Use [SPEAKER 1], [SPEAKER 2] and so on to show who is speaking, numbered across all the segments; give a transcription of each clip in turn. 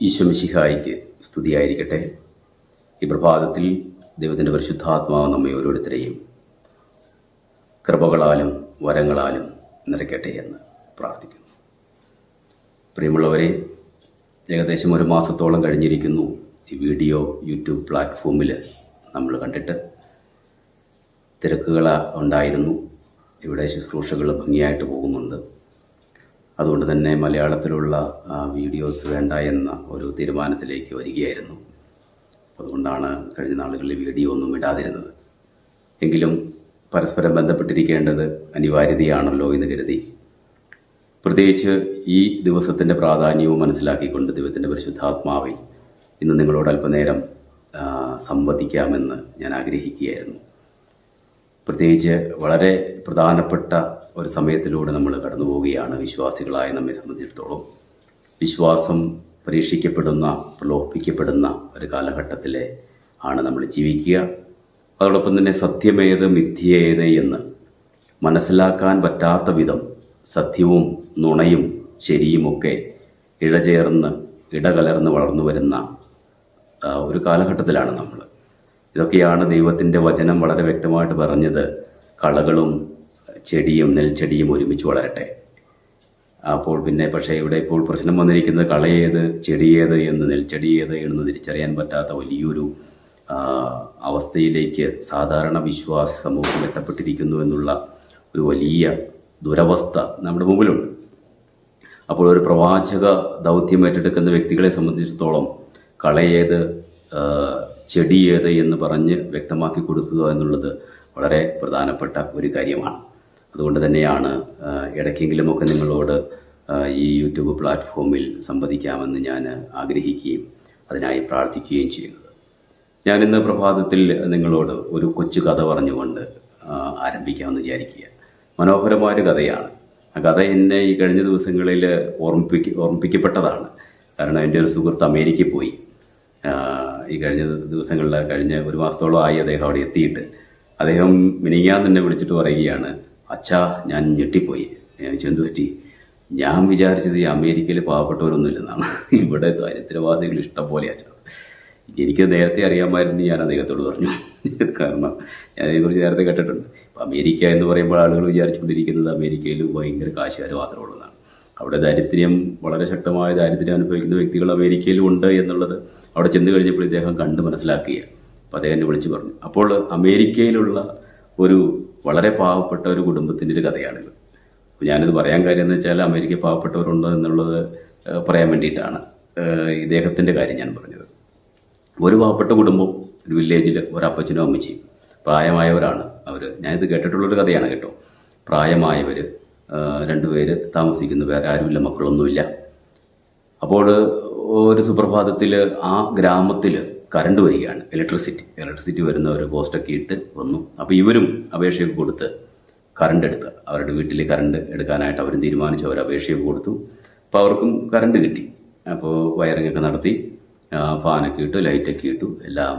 [SPEAKER 1] ഈശോ മിശിഹായിക്ക് സ്തുതിയായിരിക്കട്ടെ. ഈ പ്രഭാതത്തിൽ ദൈവത്തിൻ്റെ പരിശുദ്ധാത്മാവ് നമ്മെ ഓരോരുത്തരെയും കൃപകളാലും വരങ്ങളാലും നിറയ്ക്കട്ടെ എന്ന് പ്രാർത്ഥിക്കുന്നു. പ്രിയമുള്ളവരെ, ഏകദേശം ഒരു മാസത്തോളം കഴിഞ്ഞിരിക്കുന്നു ഈ വീഡിയോ യൂട്യൂബ് പ്ലാറ്റ്ഫോമിൽ നമ്മൾ കണ്ടിട്ട്. തിരക്കുകൾ ഉണ്ടായിരുന്നു. ഇവിടെ ശുശ്രൂഷകൾ ഭംഗിയായിട്ട് പോകുന്നുണ്ട്. അതുകൊണ്ട് തന്നെ മലയാളത്തിലുള്ള വീഡിയോസ് വേണ്ട എന്ന ഒരു തീരുമാനത്തിലേക്ക് വരികയായിരുന്നു. അതുകൊണ്ടാണ് കഴിഞ്ഞ നാളുകളിൽ വീഡിയോ ഒന്നും ഇടാതിരുന്നത്. എങ്കിലും പരസ്പരം ബന്ധപ്പെട്ടിരിക്കേണ്ടത് അനിവാര്യതയാണല്ലോ എന്ന് കരുതി, പ്രത്യേകിച്ച് ഈ ദിവസത്തിൻ്റെ പ്രാധാന്യവും മനസ്സിലാക്കിക്കൊണ്ട് ദൈവത്തിൻ്റെ പരിശുദ്ധാത്മാവിൽ ഇന്ന് നിങ്ങളോട് അല്പനേരം സംവദിക്കാമെന്ന് ഞാൻ ആഗ്രഹിക്കുകയായിരുന്നു. പ്രത്യേകിച്ച് വളരെ പ്രധാനപ്പെട്ട ഒരു സമയത്തിലൂടെ നമ്മൾ കടന്നു പോവുകയാണ്. വിശ്വാസികളായ നമ്മെ സംബന്ധിച്ചിടത്തോളം വിശ്വാസം പരീക്ഷിക്കപ്പെടുന്ന, പ്രലോഭിക്കപ്പെടുന്ന ഒരു കാലഘട്ടത്തിലെ ആണ് നമ്മൾ ജീവിക്കുക. അതോടൊപ്പം തന്നെ സത്യമേത് മിഥ്യേത് എന്ന് മനസ്സിലാക്കാൻ പറ്റാത്ത വിധം സത്യവും നുണയും ശരിയുമൊക്കെ ഇഴചേർന്ന് ഇടകലർന്ന് വളർന്നു വരുന്ന ഒരു കാലഘട്ടത്തിലാണ് നമ്മൾ. ഇതൊക്കെയാണ് ദൈവത്തിൻ്റെ വചനം വളരെ വ്യക്തമായിട്ട് പറഞ്ഞത്. കളകളും ചെടിയും നെൽച്ചെടിയും ഒരുമിച്ച് വളരട്ടെ. അപ്പോൾ പിന്നെ പക്ഷേ ഇവിടെ ഇപ്പോൾ പ്രശ്നം വന്നിരിക്കുന്നത് കളയേത് ചെടിയേത് എന്ന് നെൽച്ചെടിയേത് എന്ന് തിരിച്ചറിയാൻ പറ്റാത്ത വലിയൊരു അവസ്ഥയിലേക്ക് സാധാരണ വിശ്വാസ സമൂഹം എത്തപ്പെട്ടിരിക്കുന്നു എന്നുള്ള ഒരു വലിയ ദുരവസ്ഥ നമ്മുടെ മുമ്പിലുണ്ട്. അപ്പോൾ ഒരു പ്രവാചക ദൗത്യം ഏറ്റെടുക്കുന്ന വ്യക്തികളെ സംബന്ധിച്ചിടത്തോളം കളയേത് ചെടിയേത് എന്ന് പറഞ്ഞ് വ്യക്തമാക്കി കൊടുക്കുക എന്നുള്ളത് വളരെ പ്രധാനപ്പെട്ട ഒരു കാര്യമാണ്. അതുകൊണ്ട് തന്നെയാണ് ഇടയ്ക്കെങ്കിലുമൊക്കെ നിങ്ങളോട് ഈ യൂട്യൂബ് പ്ലാറ്റ്ഫോമിൽ സംവദിക്കാമെന്ന് ഞാൻ ആഗ്രഹിക്കുകയും അതിനായി പ്രാർത്ഥിക്കുകയും ചെയ്യുന്നത്. ഞാനിന്ന് പ്രഭാതത്തിൽ നിങ്ങളോട് ഒരു കൊച്ചു കഥ പറഞ്ഞുകൊണ്ട് ആരംഭിക്കാമെന്ന് വിചാരിക്കുക. മനോഹരമായൊരു കഥയാണ്. ആ കഥ എന്നെ ഈ കഴിഞ്ഞ ദിവസങ്ങളിൽ ഓർമ്മിപ്പിക്കപ്പെട്ടതാണ്. കാരണം എൻ്റെ ഒരു സുഹൃത്ത് അമേരിക്കയിൽ പോയി. ഈ കഴിഞ്ഞ ഒരു മാസത്തോളം ആയി അദ്ദേഹം അവിടെ എത്തിയിട്ട്. അദ്ദേഹം മിനിങ്ങാൻ തന്നെ വിളിച്ചിട്ട് പറയുകയാണ്, അച്ഛാ ഞാൻ ഞെട്ടിപ്പോയി. ഞാൻ ചെന്തു പറ്റി. ഞാൻ വിചാരിച്ചത് ഈ അമേരിക്കയിൽ പാവപ്പെട്ടവരൊന്നുമില്ലെന്നാണ്. ഇവിടെ ദരിദ്രവാസികൾ ഇഷ്ടം പോലെ അച്ഛാ. എനിക്ക് നേരത്തെ അറിയാമായിരുന്നു, ഞാൻ അദ്ദേഹത്തോട് പറഞ്ഞു. കാരണം ഞാൻ ഇതിനെക്കുറിച്ച് നേരത്തെ കേട്ടിട്ടുണ്ട്. ഇപ്പം അമേരിക്ക എന്ന് പറയുമ്പോൾ ആളുകൾ വിചാരിച്ചുകൊണ്ടിരിക്കുന്നത് അമേരിക്കയിൽ ഭയങ്കര കാശുകാർ മാത്രമേ ഉള്ളതാണ്. അവിടെ ദാരിദ്ര്യം, വളരെ ശക്തമായ ദാരിദ്ര്യം അനുഭവിക്കുന്ന വ്യക്തികൾ അമേരിക്കയിലും ഉണ്ട് എന്നുള്ളത് അവിടെ ചെന്ന് കഴിഞ്ഞപ്പോൾ ഇദ്ദേഹം കണ്ട് മനസ്സിലാക്കുകയാണ്. അപ്പോൾ അദ്ദേഹം എന്നെ വിളിച്ചു പറഞ്ഞു. അപ്പോൾ അമേരിക്കയിലുള്ള ഒരു വളരെ പാവപ്പെട്ട ഒരു കുടുംബത്തിൻ്റെ ഒരു കഥയാണിത്. അപ്പോൾ ഞാനിത് പറയാൻ കാര്യം എന്ന് വെച്ചാൽ അമേരിക്കയിൽ പാവപ്പെട്ടവരുണ്ടോ എന്നുള്ളത് പറയാൻ വേണ്ടിയിട്ടാണ് ഇദ്ദേഹത്തിൻ്റെ കാര്യം ഞാൻ പറഞ്ഞത്. ഒരു പാവപ്പെട്ട കുടുംബം, ഒരു വില്ലേജിൽ ഒരപ്പച്ചനും അമ്മച്ചിയും പ്രായമായവരാണ് അവർ. ഞാനിത് കേട്ടിട്ടുള്ളൊരു കഥയാണ് കേട്ടോ. പ്രായമായവർ രണ്ടുപേര് താമസിക്കുന്നു, വേറെ ആരുമില്ല, മക്കളൊന്നുമില്ല. അപ്പോൾ ഒരു സുപ്രഭാതത്തിൽ ആ ഗ്രാമത്തിൽ കറണ്ട് വരികയാണ്, ഇലക്ട്രിസിറ്റി വരുന്ന ഒരു പോസ്റ്റൊക്കെ ഇട്ട് വന്നു. അപ്പോൾ ഇവരും അപേക്ഷയൊക്കെ കൊടുത്ത് കറണ്ട് എടുത്ത് അവരുടെ വീട്ടിൽ കറണ്ട് എടുക്കാനായിട്ട് അവരും തീരുമാനിച്ചു. അവർ അപേക്ഷയൊക്കെ കൊടുത്തു. അപ്പോൾ അവർക്കും കറണ്ട് കിട്ടി. അപ്പോൾ വയറിങ്ങൊക്കെ നടത്തി, ഫാനൊക്കെ ഇട്ടു, ലൈറ്റൊക്കെ ഇട്ടു, എല്ലാം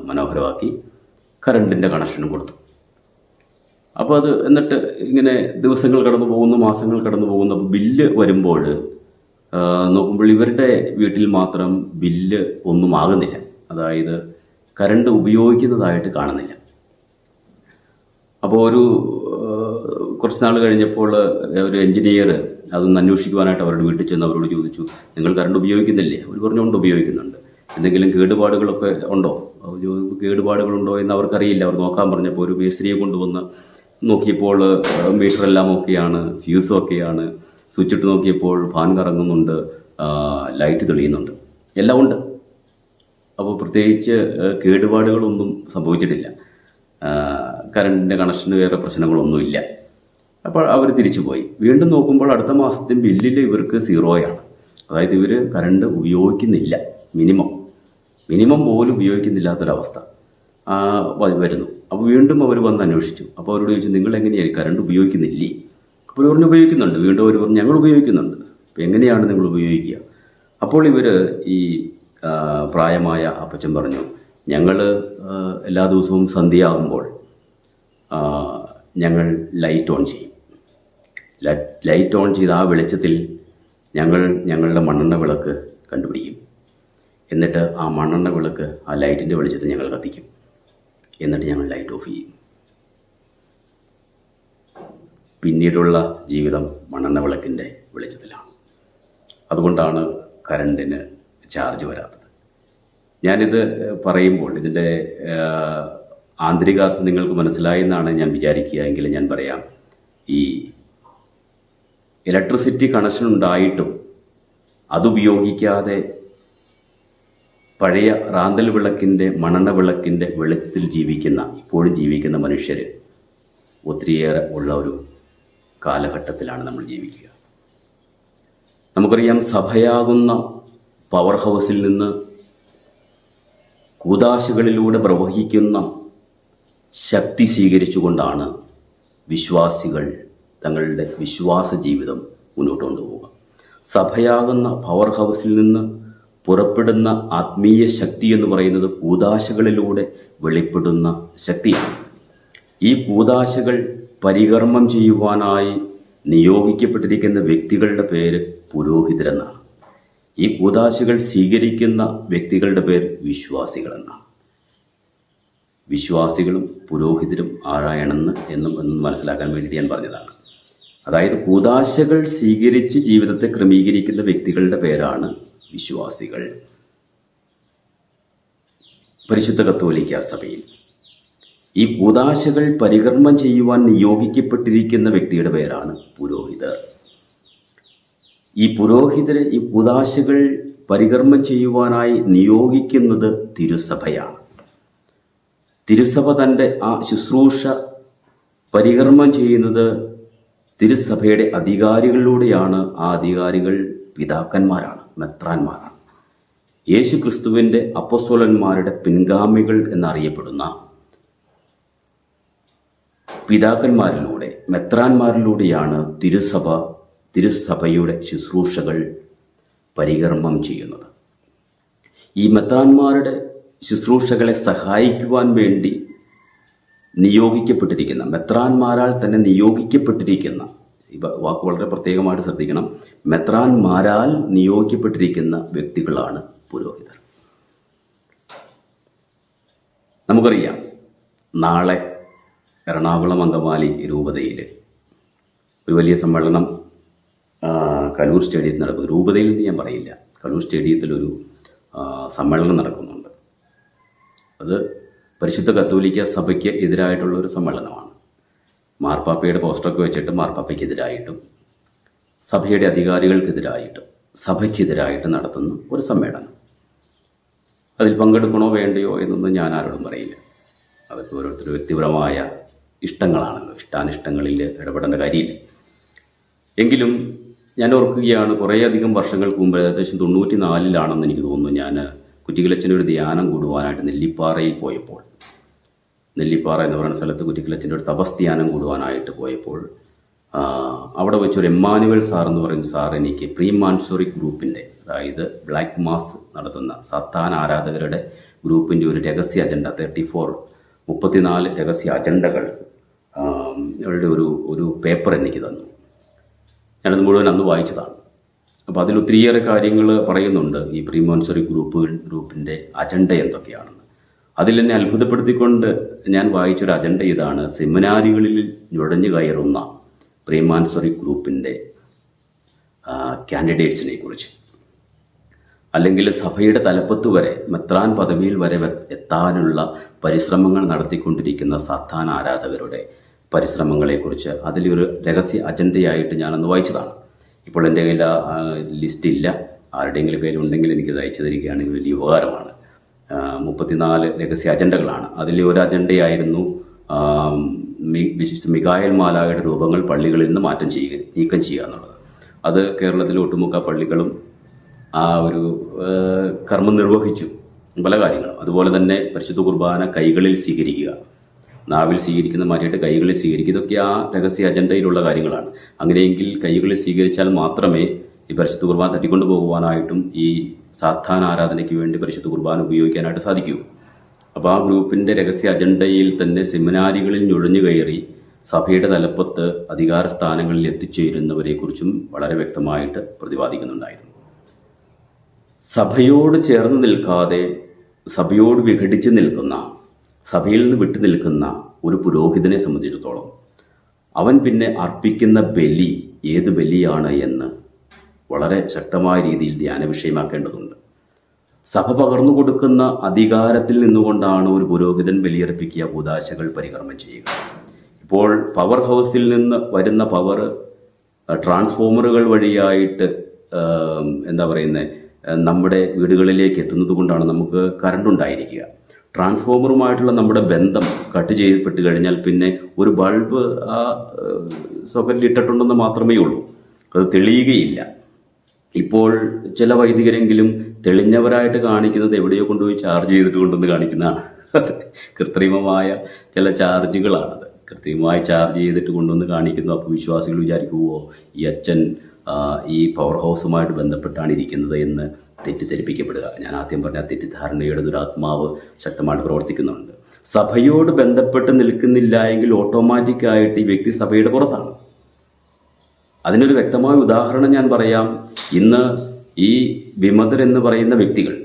[SPEAKER 1] മനോഹരമാക്കി കറണ്ടിൻ്റെ കണക്ഷനും കൊടുത്തു. അപ്പോൾ അത് എന്നിട്ട് ഇങ്ങനെ ദിവസങ്ങൾ കടന്നു പോകുന്നു, മാസങ്ങൾ കടന്നു പോകുന്നു. അപ്പോൾ ബില്ല് വരുമ്പോൾ നോക്കുമ്പോൾ ഇവരുടെ വീട്ടിൽ മാത്രം ബില്ല് ഒന്നും ആകുന്നില്ല. അതായത് കറണ്ട് ഉപയോഗിക്കുന്നതായിട്ട് കാണുന്നില്ല. അപ്പോൾ കുറച്ച് നാൾ കഴിഞ്ഞപ്പോൾ ഒരു എൻജിനീയർ അതൊന്ന് അന്വേഷിക്കുവാനായിട്ട് അവരുടെ വീട്ടിൽ ചെന്ന് അവരോട് ചോദിച്ചു, നിങ്ങൾ കറണ്ട് ഉപയോഗിക്കുന്നില്ലേ? അവർ പറഞ്ഞുകൊണ്ട് ഉപയോഗിക്കുന്നുണ്ട്. എന്തെങ്കിലും കേടുപാടുകളൊക്കെ ഉണ്ടോ? കേടുപാടുകളുണ്ടോ എന്ന് അവർക്കറിയില്ല. അവർ നോക്കാൻ പറഞ്ഞപ്പോൾ ഒരു മേസ്ത്രിയെ കൊണ്ടുവന്ന് നോക്കിയപ്പോൾ മീറ്ററെല്ലാം ഓക്കെയാണ്, ഫ്യൂസും ഒക്കെയാണ്. സ്വിച്ചിട്ട് നോക്കിയപ്പോൾ ഫാൻ കറങ്ങുന്നുണ്ട്, ലൈറ്റ് തെളിയുന്നുണ്ട്, എല്ലാം ഉണ്ട്. അപ്പോൾ പ്രത്യേകിച്ച് കേടുപാടുകളൊന്നും സംഭവിച്ചിട്ടില്ല. കറണ്ടിൻ്റെ കണക്ഷന് വേറെ പ്രശ്നങ്ങളൊന്നുമില്ല. അപ്പോൾ അവർ തിരിച്ചു പോയി. വീണ്ടും നോക്കുമ്പോൾ അടുത്ത മാസത്തെ ബില്ലിൽ ഇവർക്ക് 0 അതായത് ഇവർ കറണ്ട് ഉപയോഗിക്കുന്നില്ല. മിനിമം പോലും ഉപയോഗിക്കുന്നില്ലാത്തൊരവസ്ഥ വരുന്നു. അപ്പോൾ വീണ്ടും അവർ വന്ന് അന്വേഷിച്ചു. അപ്പോൾ അവരോട് ചോദിച്ചു, നിങ്ങൾ എങ്ങനെയാണ് കറണ്ട് ഉപയോഗിക്കുന്നില്ലേ? അപ്പോൾ പറഞ്ഞ് ഉപയോഗിക്കുന്നുണ്ട്. വീണ്ടും അവർ പറഞ്ഞു, ഞങ്ങൾ ഉപയോഗിക്കുന്നുണ്ട്. അപ്പോൾ എങ്ങനെയാണ് നിങ്ങൾ ഉപയോഗിക്കുക? അപ്പോൾ ഇവർ ഈ പ്രായമായ അപ്പച്ചൻ പറഞ്ഞു, ഞങ്ങൾ എല്ലാ ദിവസവും സന്ധ്യയാകുമ്പോൾ ഞങ്ങൾ ലൈറ്റ് ഓൺ ചെയ്യും. ലൈറ്റ് ഓൺ ചെയ്ത് ആ വെളിച്ചത്തിൽ ഞങ്ങളുടെ മണ്ണെണ്ണ വിളക്ക് കണ്ടുപിടിക്കും. എന്നിട്ട് ആ മണ്ണെണ്ണ വിളക്ക് ആ ലൈറ്റിൻ്റെ വെളിച്ചത്തിൽ ഞങ്ങൾ കത്തിക്കും. എന്നിട്ട് ഞങ്ങൾ ലൈറ്റ് ഓഫ് ചെയ്യും. പിന്നീടുള്ള ജീവിതം മണ്ണെണ്ണ വിളക്കിൻ്റെ വെളിച്ചത്തിലാണ്. അതുകൊണ്ടാണ് കറണ്ടിന് ചാർജ് വരാത്തത്. ഞാനിത് പറയുമ്പോൾ ഇതിൻ്റെ ആന്തരികാർത്ഥം നിങ്ങൾക്ക് മനസ്സിലായെന്നാണ് ഞാൻ വിചാരിക്കുക. എങ്കിലും ഞാൻ പറയാം, ഈ ഇലക്ട്രിസിറ്റി കണക്ഷൻ ഉണ്ടായിട്ടും അതുപയോഗിക്കാതെ പഴയ റാന്തൽ വിളക്കിൻ്റെ മണ്ണെണ്ണ വിളക്കിൻ്റെ വെളിച്ചത്തിൽ ഇപ്പോഴും ജീവിക്കുന്ന മനുഷ്യർ ഒത്തിരിയേറെ ഉള്ള ഒരു കാലഘട്ടത്തിലാണ് നമ്മൾ ജീവിക്കുക. നമുക്കറിയാം, സഭയാകുന്ന പവർ ഹൗസിൽ നിന്ന് കൂദാശകളിലൂടെ പ്രവഹിക്കുന്ന ശക്തി സ്വീകരിച്ചുകൊണ്ടാണ് വിശ്വാസികൾ തങ്ങളുടെ വിശ്വാസ ജീവിതം മുന്നോട്ട് കൊണ്ടുപോവുക. സഭയാകുന്ന പവർ ഹൗസിൽ നിന്ന് പുറപ്പെടുന്ന ആത്മീയ ശക്തി എന്ന് പറയുന്നത് കൂദാശകളിലൂടെ വെളിപ്പെടുന്ന ശക്തിയാണ്. ഈ കൂദാശകൾ പരികർമ്മം ചെയ്യുവാനായി നിയോഗിക്കപ്പെട്ടിരിക്കുന്ന വ്യക്തികളുടെ പേര് പുരോഹിതരെന്നാണ്. ഈ കൂദാശകൾ സ്വീകരിക്കുന്ന വ്യക്തികളുടെ പേര് വിശ്വാസികളെന്നാണ്. വിശ്വാസികളും പുരോഹിതരും ആരായണമെന്ന് എന്നും മനസ്സിലാക്കാൻ വേണ്ടി ഞാൻ പറഞ്ഞതാണ്. അതായത് കൂദാശകൾ സ്വീകരിച്ച് ജീവിതത്തെ ക്രമീകരിക്കുന്ന വ്യക്തികളുടെ പേരാണ് വിശ്വാസികൾ. പരിശുദ്ധ കത്തോലിക്ക സഭയിൽ ഈ കൂദാശകൾ പരികർമ്മം ചെയ്യുവാൻ നിയോഗിക്കപ്പെട്ടിരിക്കുന്ന വ്യക്തിയുടെ പേരാണ് പുരോഹിതർ. ഈ പുരോഹിതരെ ഈ കൂദാശകൾ പരികർമ്മം ചെയ്യുവാനായി നിയോഗിക്കുന്നത് തിരുസഭയാണ്. തിരുസഭ തൻ്റെ ആ ശുശ്രൂഷ പരികർമ്മം ചെയ്യുന്നത് തിരുസഭയുടെ അധികാരികളിലൂടെയാണ്. ആ അധികാരികൾ പിതാക്കന്മാരാണ്, മെത്രാന്മാരാണ്. യേശു ക്രിസ്തുവിൻ്റെ അപ്പോസ്തലന്മാരുടെ പിൻഗാമികൾ എന്നറിയപ്പെടുന്ന പിതാക്കന്മാരിലൂടെ, മെത്രാന്മാരിലൂടെയാണ് തിരുസഭയുടെ ശുശ്രൂഷകൾ പരികർമ്മം ചെയ്യുന്നത്. ഈ മെത്രാന്മാരുടെ ശുശ്രൂഷകളെ സഹായിക്കുവാൻ വേണ്ടി നിയോഗിക്കപ്പെട്ടിരിക്കുന്ന, മെത്രാന്മാരാൽ തന്നെ നിയോഗിക്കപ്പെട്ടിരിക്കുന്ന, ഈ വാക്ക് വളരെ പ്രത്യേകമായിട്ട് ശ്രദ്ധിക്കണം, മെത്രാന്മാരാൽ നിയോഗിക്കപ്പെട്ടിരിക്കുന്ന വ്യക്തികളാണ് പുരോഹിതർ. നമുക്കറിയാം, നാളെ എറണാകുളം അങ്കമാലി രൂപതയിൽ ഒരു വലിയ സമ്മേളനം കലൂർ സ്റ്റേഡിയത്തിൽ നടക്കുന്നു. രൂപതയിൽ നിന്ന് ഞാൻ പറയില്ല, കലൂർ സ്റ്റേഡിയത്തിലൊരു സമ്മേളനം നടക്കുന്നുണ്ട്. അത് പരിശുദ്ധ കത്തോലിക്ക സഭയ്ക്ക് എതിരായിട്ടുള്ള ഒരു സമ്മേളനമാണ്. മാർപ്പാപ്പയുടെ പോസ്റ്ററൊക്കെ വെച്ചിട്ട് മാർപ്പാപ്പയ്ക്കെതിരായിട്ടും സഭയുടെ അധികാരികൾക്കെതിരായിട്ടും സഭയ്ക്കെതിരായിട്ടും നടത്തുന്ന ഒരു സമ്മേളനം. അതിൽ പങ്കെടുക്കണോ വേണ്ടയോ എന്നൊന്നും ഞാൻ ആരോടും പറയില്ല. അതൊക്കെ ഓരോരുത്തർ വ്യക്തിപരമായ ഇഷ്ടങ്ങളാണല്ലോ. ഇഷ്ടാനിഷ്ടങ്ങളിൽ ഇടപെടേണ്ട കാര്യമില്ല. എങ്കിലും ഞാൻ ഓർക്കുകയാണ്, കുറേയധികം വർഷങ്ങൾക്ക് മുമ്പ്, ഏകദേശം 94 എനിക്ക് തോന്നുന്നു, ഞാൻ കുറ്റിക്കിലച്ചൻ്റെ ഒരു ധ്യാനം കൂടുവാനായിട്ട് നെല്ലിപ്പാറയിൽ പോയപ്പോൾ, നെല്ലിപ്പാറ എന്ന് പറയുന്ന സ്ഥലത്ത് കുറ്റിക്കിലച്ചൻ്റെ ഒരു തപസ്ധ്യാനം കൂടുവാനായിട്ട് പോയപ്പോൾ അവിടെ വെച്ചൊരു എമ്മാനുവൽ സാർ എന്ന് പറയുന്ന സാർ എനിക്ക് പ്രീ മാൻസോറിക് ഗ്രൂപ്പിൻ്റെ, അതായത് ബ്ലാക്ക് മാസ് നടത്തുന്ന സത്താൻ ആരാധകരുടെ ഗ്രൂപ്പിൻ്റെ ഒരു രഹസ്യ അജണ്ട 34 രഹസ്യ അജണ്ടകൾ അവരുടെ ഒരു പേപ്പർ എനിക്ക് തന്നു. ഞാനത് മുഴുവൻ അന്ന് വായിച്ചതാണ്. അപ്പോൾ അതിൽ ഒത്തിരിയേറെ കാര്യങ്ങൾ പറയുന്നുണ്ട്, ഈ പ്രീ മോൺസറി ഗ്രൂപ്പിൻ്റെ അജണ്ട എന്തൊക്കെയാണെന്ന്. അതിൽ എന്നെ അത്ഭുതപ്പെടുത്തിക്കൊണ്ട് ഞാൻ വായിച്ചൊരു അജണ്ട ഇതാണ്: സെമിനാരികളിൽ നുഴഞ്ഞു കയറുന്ന പ്രീ മോൺസറി ഗ്രൂപ്പിൻ്റെ കാൻഡിഡേറ്റ്സിനെ കുറിച്ച്, അല്ലെങ്കിൽ സഭയുടെ തലപ്പത്ത് വരെ, മെത്രാൻ പദവിയിൽ വരെ എത്താനുള്ള പരിശ്രമങ്ങൾ നടത്തിക്കൊണ്ടിരിക്കുന്ന സത്താൻ ആരാധകരുടെ പരിശ്രമങ്ങളെക്കുറിച്ച് അതിലൊരു രഹസ്യ അജണ്ടയായിട്ട് ഞാനന്ന് വായിച്ചതാണ്. ഇപ്പോൾ എൻ്റെ കയ്യിൽ ആ ലിസ്റ്റ് ഇല്ല. ആരുടെയെങ്കിലും കയ്യിലുണ്ടെങ്കിൽ എനിക്കത് അയച്ചു തരികയാണെങ്കിൽ വലിയ ഉപകാരമാണ്. 34 രഹസ്യ അജണ്ടകളാണ്. അതിലെ ഒരു അജണ്ടയായിരുന്നു വിശിഷ്ട മിഖായേൽ മാലാഖയുടെ രൂപങ്ങൾ പള്ളികളിൽ നിന്ന് നീക്കം ചെയ്യുക എന്നുള്ളത്. അത് കേരളത്തിലെ ഒട്ടുമുക്ക പള്ളികളും ആ ഒരു കർമ്മം നിർവഹിച്ചു, പല കാര്യങ്ങളും. അതുപോലെ തന്നെ പരിശുദ്ധ കുർബാന കൈകളിൽ സ്വീകരിക്കുക, നാവിൽ സ്വീകരിക്കുന്ന മാറ്റിയിട്ട് കൈകളിൽ സ്വീകരിക്കുക, ഇതൊക്കെ ആ രഹസ്യ അജണ്ടയിലുള്ള കാര്യങ്ങളാണ്. അങ്ങനെയെങ്കിൽ കൈകളിൽ സ്വീകരിച്ചാൽ മാത്രമേ ഈ പരിശുദ്ധ കുർബാന തട്ടിക്കൊണ്ടു പോകുവാനായിട്ടും ഈ സാത്താൻ ആരാധനയ്ക്ക് വേണ്ടി പരിശുദ്ധ കുർബാന ഉപയോഗിക്കാനായിട്ട് സാധിക്കൂ. അപ്പോൾ ആ ഗ്രൂപ്പിൻ്റെ രഹസ്യ അജണ്ടയിൽ തന്നെ സെമിനാരികളിൽ നുഴഞ്ഞു കയറി സഭയുടെ തലപ്പത്ത് അധികാര സ്ഥാനങ്ങളിൽ എത്തിച്ചേരുന്നവരെക്കുറിച്ചും വളരെ വ്യക്തമായിട്ട് പ്രതിപാദിക്കുന്നുണ്ടായിരുന്നു. സഭയോട് ചേർന്ന് നിൽക്കാതെ സഭയോട് വിഘടിച്ച് നിൽക്കുന്ന, സഭയിൽ നിന്ന് വിട്ടു നിൽക്കുന്ന ഒരു പുരോഹിതനെ സംബന്ധിച്ചിടത്തോളം അവൻ പിന്നെ അർപ്പിക്കുന്ന ബലി ഏത് ബലിയാണ് എന്ന് വളരെ ശക്തമായ രീതിയിൽ ധ്യാന വിഷയമാക്കേണ്ടതുണ്ട്. സഭ പകർന്നു കൊടുക്കുന്ന അധികാരത്തിൽ നിന്നുകൊണ്ടാണ് ഒരു പുരോഹിതൻ ബലിയർപ്പിക്കുക, കൂദാശകൾ പരികർമ്മം ചെയ്യുക. ഇപ്പോൾ പവർ ഹൗസിൽ നിന്ന് വരുന്ന പവർ ട്രാൻസ്ഫോമറുകൾ വഴിയായിട്ട് നമ്മുടെ വീടുകളിലേക്ക് എത്തുന്നത് കൊണ്ടാണ് നമുക്ക് കറണ്ട് ഉണ്ടായിരിക്കുക. ട്രാൻസ്ഫോമറുമായിട്ടുള്ള നമ്മുടെ ബന്ധം കട്ട് ചെയ്യപ്പെട്ട് കഴിഞ്ഞാൽ പിന്നെ ഒരു ബൾബ് ആ സോക്കറ്റിൽ ഇട്ടിട്ടുണ്ടെന്ന് മാത്രമേ ഉള്ളൂ, അത് തെളിയുകയില്ല. ഇപ്പോൾ ചില വൈദികരെങ്കിലും തെളിഞ്ഞവരായിട്ട് കാണിക്കുന്നത് എവിടെയോ കൊണ്ടുപോയി ചാർജ് ചെയ്തിട്ട് കൊണ്ടുവന്ന് കാണിക്കുന്നതാണ്. അത് കൃത്രിമമായ ചില ചാർജുകളാണത്, കൃത്രിമമായി ചാർജ് ചെയ്തിട്ട് കൊണ്ടുവന്ന് കാണിക്കുന്നു. അപ്പോൾ വിശ്വാസികൾ വിചാരിക്കുമോ ഈ അച്ഛൻ ഈ പവർ ഹൗസുമായിട്ട് ബന്ധപ്പെട്ടാണ് ഇരിക്കുന്നത് എന്ന് തെറ്റിദ്ധരിപ്പിക്കപ്പെടുക. ഞാൻ ആദ്യം പറഞ്ഞ തെറ്റിദ്ധാരണയുടെ ദുരാത്മാവ് ശക്തമായിട്ട് പ്രവർത്തിക്കുന്നുണ്ട്. സഭയോട് ബന്ധപ്പെട്ട് നിൽക്കുന്നില്ല എങ്കിൽ ഓട്ടോമാറ്റിക്കായിട്ട് ഈ വ്യക്തി സഭയുടെ പുറത്താണ്. അതിനൊരു വ്യക്തമായ ഉദാഹരണം ഞാൻ പറയാം. ഇന്ന് ഈ വിമതരെന്ന് പറയുന്ന വ്യക്തികൾ,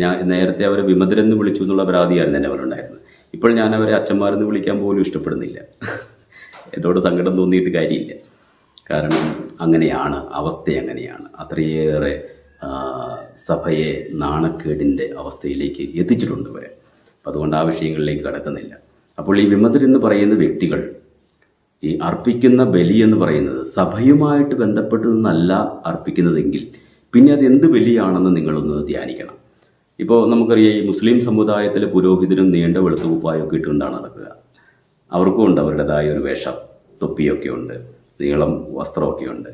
[SPEAKER 1] ഞാൻ നേരത്തെ അവരെ വിമതരെന്ന് വിളിച്ചു എന്നുള്ള പരാതിയായിരുന്നു എൻ്റെ അവരുണ്ടായിരുന്നത്. ഇപ്പോൾ ഞാൻ അവരെ അച്ഛന്മാരെന്ന് വിളിക്കാൻ പോലും ഇഷ്ടപ്പെടുന്നില്ല. എന്നോട് സങ്കടം തോന്നിയിട്ട് കാര്യമില്ല. കാരണം അങ്ങനെയാണ്, അവസ്ഥ അങ്ങനെയാണ്. അത്രയേറെ സഭയെ നാണക്കേടിൻ്റെ അവസ്ഥയിലേക്ക് എത്തിച്ചിട്ടുണ്ട് ഇവരെ. അപ്പം അതുകൊണ്ട് ആ വിഷയങ്ങളിലേക്ക് കടക്കുന്നില്ല. അപ്പോൾ ഈ വിമതരെന്ന് പറയുന്ന വ്യക്തികൾ ഈ അർപ്പിക്കുന്ന ബലി എന്ന് പറയുന്നത് സഭയുമായിട്ട് ബന്ധപ്പെട്ട് നിന്നല്ല അർപ്പിക്കുന്നതെങ്കിൽ പിന്നെ അത് എന്ത് ബലിയാണെന്ന് നിങ്ങളൊന്ന് ധ്യാനിക്കണം. ഇപ്പോൾ നമുക്കറിയാം, ഈ മുസ്ലിം സമുദായത്തിലെ പുരോഹിതനും നീണ്ട വെളുത്ത കുപ്പായൊക്കെ ഇട്ടുകൊണ്ടാണ് നടക്കുക. അവർക്കും ഉണ്ട് അവരുടേതായ ഒരു വേഷം, തൊപ്പിയൊക്കെ ഉണ്ട്, നീളം വസ്ത്രമൊക്കെ ഉണ്ട്.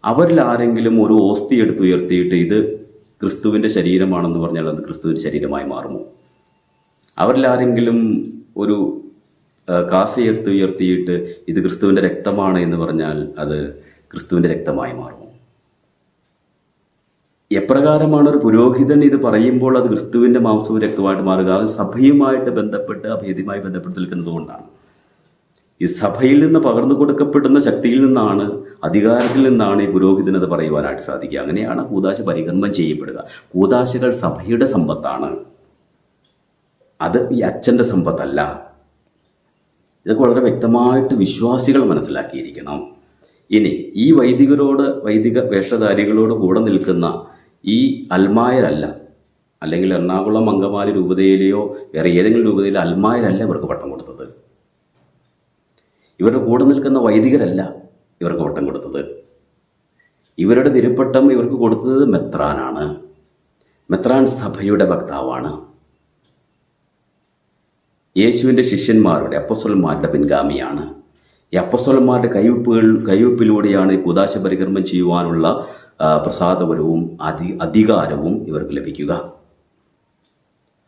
[SPEAKER 1] അവരിൽ ആരെങ്കിലും ഒരു ഓസ്തി എടുത്തുയർത്തിയിട്ട് ഇത് ക്രിസ്തുവിൻ്റെ ശരീരമാണെന്ന് പറഞ്ഞാൽ അത് ക്രിസ്തുവിൻ്റെ ശരീരമായി മാറുമോ? അവരിൽ ആരെങ്കിലും ഒരു കാസയെടുത്ത് ഉയർത്തിയിട്ട് ഇത് ക്രിസ്തുവിൻ്റെ രക്തമാണ് എന്ന് പറഞ്ഞാൽ അത് ക്രിസ്തുവിൻ്റെ രക്തമായി മാറുമോ? എപ്രകാരമാണ് ഒരു പുരോഹിതൻ ഇത് പറയുമ്പോൾ അത് ക്രിസ്തുവിൻ്റെ മാംസവും രക്തമായിട്ട് മാറുക? അത് സഭയുമായിട്ട് ബന്ധപ്പെട്ട് അഭേദ്യമായി ബന്ധപ്പെട്ട് നിൽക്കുന്നത് കൊണ്ടാണ്. ഈ സഭയിൽ നിന്ന് പകർന്നു കൊടുക്കപ്പെടുന്ന ശക്തിയിൽ നിന്നാണ്, അധികാരത്തിൽ നിന്നാണ് ഈ പുരോഹിതന് അത് പറയുവാനായിട്ട് സാധിക്കുക. അങ്ങനെയാണ് കൂദാശ പരികർമ്മം ചെയ്യപ്പെടുക. കൂദാശകൾ സഭയുടെ സമ്പത്താണ്, അത് ഈ അച്ഛൻ്റെ സമ്പത്തല്ല. ഇതൊക്കെ വളരെ വ്യക്തമായിട്ട് വിശ്വാസികൾ മനസ്സിലാക്കിയിരിക്കണം. ഇനി ഈ വൈദിക വേഷധാരികളോട് കൂടെ നിൽക്കുന്ന ഈ അൽമായരല്ല, അല്ലെങ്കിൽ എറണാകുളം അങ്കമാലി രൂപതയിലെയോ വേറെ ഏതെങ്കിലും രൂപതയിലെ അൽമായരല്ല ഇവർക്ക് പട്ടം കൊടുത്തത്. ഇവരുടെ കൂടെ നിൽക്കുന്ന വൈദികരല്ല ഇവർക്ക് പട്ടം കൊടുത്തത്. ഇവരുടെ തിരുപ്പട്ടം ഇവർക്ക് കൊടുത്തത് മെത്രാനാണ്. മെത്രാൻ സഭയുടെ വക്താവാണ്. യേശുവിൻ്റെ ശിഷ്യന്മാരുടെ, അപ്പോസ്തലന്മാരുടെ പിൻഗാമിയാണ്. ഈ അപ്പോസ്തലന്മാരുടെ കൈവപ്പിലൂടെയാണ് കൂദാശ പരികർമ്മം ചെയ്യുവാനുള്ള പ്രസാദപരവും അധികാരവും ഇവർക്ക് ലഭിക്കുക.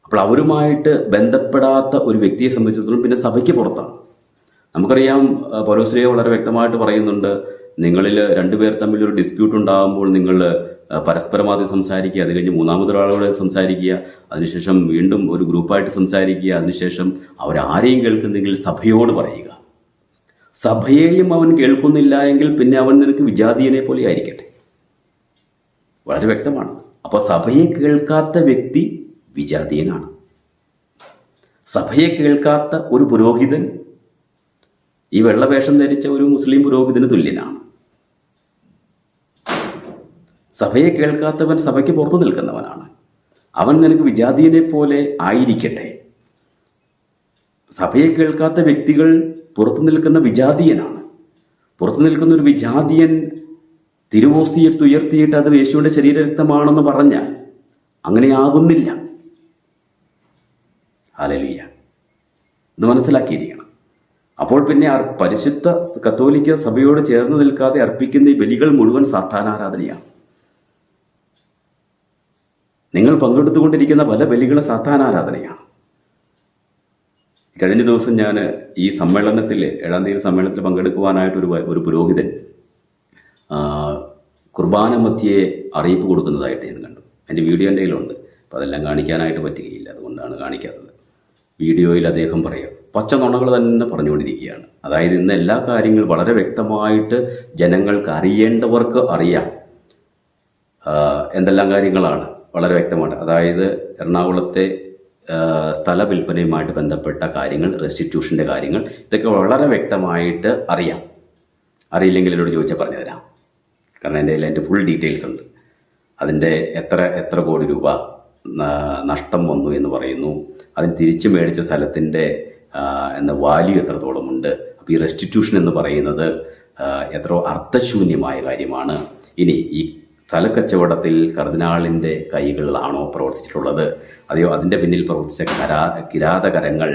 [SPEAKER 1] അപ്പോൾ അവരുമായിട്ട് ബന്ധപ്പെടാത്ത ഒരു വ്യക്തിയെ സംബന്ധിച്ചിടത്തോളം പിന്നെ സഭയ്ക്ക് പുറത്താണ്. നമുക്കറിയാം, പൗലോസ്ലീഹ വളരെ വ്യക്തമായിട്ട് പറയുന്നുണ്ട്, നിങ്ങളിൽ രണ്ടുപേർ തമ്മിൽ ഒരു ഡിസ്പ്യൂട്ട് ഉണ്ടാകുമ്പോൾ നിങ്ങൾ പരസ്പരം ആദ്യം സംസാരിക്കുക, അത് കഴിഞ്ഞ് മൂന്നാമതൊരാളോട് സംസാരിക്കുക, അതിനുശേഷം വീണ്ടും ഒരു ഗ്രൂപ്പായിട്ട് സംസാരിക്കുക, അതിനുശേഷം അവരാരെയും കേൾക്കുന്നെങ്കിൽ സഭയോട് പറയുക. സഭയെയും അവൻ കേൾക്കുന്നില്ല എങ്കിൽ പിന്നെ അവൻ നിനക്ക് വിജാതീയനെ പോലെ ആയിരിക്കട്ടെ. വളരെ വ്യക്തമാണ്. അപ്പോൾ സഭയെ കേൾക്കാത്ത വ്യക്തി വിജാതീയനാണ്. സഭയെ കേൾക്കാത്ത ഒരു പുരോഹിതൻ ഈ വെള്ളവേഷം ധരിച്ച ഒരു മുസ്ലിം പുരോഹിതന് തുല്യനാണ്. സഭയെ കേൾക്കാത്തവൻ സഭയ്ക്ക് പുറത്തു നിൽക്കുന്നവനാണ്. അവൻ നിനക്ക് വിജാതീയനെ പോലെ ആയിരിക്കട്ടെ. സഭയെ കേൾക്കാത്ത വ്യക്തികൾ പുറത്തു നിൽക്കുന്ന വിജാതീയനാണ്. പുറത്തു നിൽക്കുന്ന ഒരു വിജാതീയൻ തിരുവോസ്തിയെടുത്ത് ഉയർത്തിയിട്ട് അത് യേശുവിൻ്റെ ശരീരരക്തമാണെന്ന് പറഞ്ഞാൽ അങ്ങനെയാകുന്നില്ല. ഹല്ലേലൂയ. ഇത് മനസ്സിലാക്കിയിരിക്കണം. അപ്പോൾ പിന്നെ പരിശുദ്ധ കത്തോലിക്ക സഭയോട് ചേർന്ന് നിൽക്കാതെ അർപ്പിക്കുന്ന ഈ ബലികൾ മുഴുവൻ സാത്താനാരാധനയാണ്. നിങ്ങൾ പങ്കെടുത്തുകൊണ്ടിരിക്കുന്ന പല ബലികളും സാത്താനാരാധനയാണ്. കഴിഞ്ഞ ദിവസം ഞാൻ ഈ സമ്മേളനത്തിൽ, 7-ാം തീയതി സമ്മേളനത്തിൽ പങ്കെടുക്കുവാനായിട്ട് ഒരു പുരോഹിതൻ കുർബാന മധ്യേ അറിയിപ്പ് കൊടുക്കുന്നതായിട്ട് ഞാൻ കണ്ടു. എൻ്റെ വീഡിയോ എൻ്റെ കയ്യിലുണ്ട്. അപ്പോൾ അതെല്ലാം കാണിക്കാനായിട്ട് പറ്റുകയില്ല, അതുകൊണ്ടാണ് കാണിക്കാത്തത്. വീഡിയോയിൽ അദ്ദേഹം പറയും, പച്ച നുണകൾ തന്നെ പറഞ്ഞുകൊണ്ടിരിക്കുകയാണ്. അതായത് ഇന്ന് എല്ലാ കാര്യങ്ങളും വളരെ വ്യക്തമായിട്ട് ജനങ്ങൾക്ക് അറിയേണ്ടവർക്ക് അറിയാം. എന്തെല്ലാം കാര്യങ്ങളാണ് വളരെ വ്യക്തമായിട്ട്, അതായത് എറണാകുളത്തെ സ്ഥല വിൽപ്പനയുമായിട്ട് ബന്ധപ്പെട്ട കാര്യങ്ങൾ, റെസ്റ്റിറ്റ്യൂഷൻ്റെ കാര്യങ്ങൾ, ഇതൊക്കെ വളരെ വ്യക്തമായിട്ട് അറിയാം. അറിയില്ലെങ്കിൽ എന്നോട് ചോദിച്ചാൽ പറഞ്ഞു തരാം. കാരണം എൻ്റെ കയ്യിൽ അതിൻ്റെ ഫുൾ ഡീറ്റെയിൽസ് ഉണ്ട്. അതിൻ്റെ എത്ര കോടി രൂപ നഷ്ടം വന്നു എന്ന് പറയുന്നു. അതിന് തിരിച്ചു മേടിച്ച സ്ഥലത്തിൻ്റെ വാല്യൂ എത്രത്തോളമുണ്ട്. അപ്പോൾ ഈ റെസ്റ്റിറ്റ്യൂഷൻ എന്ന് പറയുന്നത് എത്രയോ അർത്ഥശൂന്യമായ കാര്യമാണ്. ഇനി ഈ സ്ഥലക്കച്ചവടത്തിൽ കർദിനാളിൻ്റെ കൈകളിലാണോ പ്രവർത്തിച്ചിട്ടുള്ളത്, അതെയോ അതിൻ്റെ പിന്നിൽ പ്രവർത്തിച്ച കിരാതകരങ്ങൾ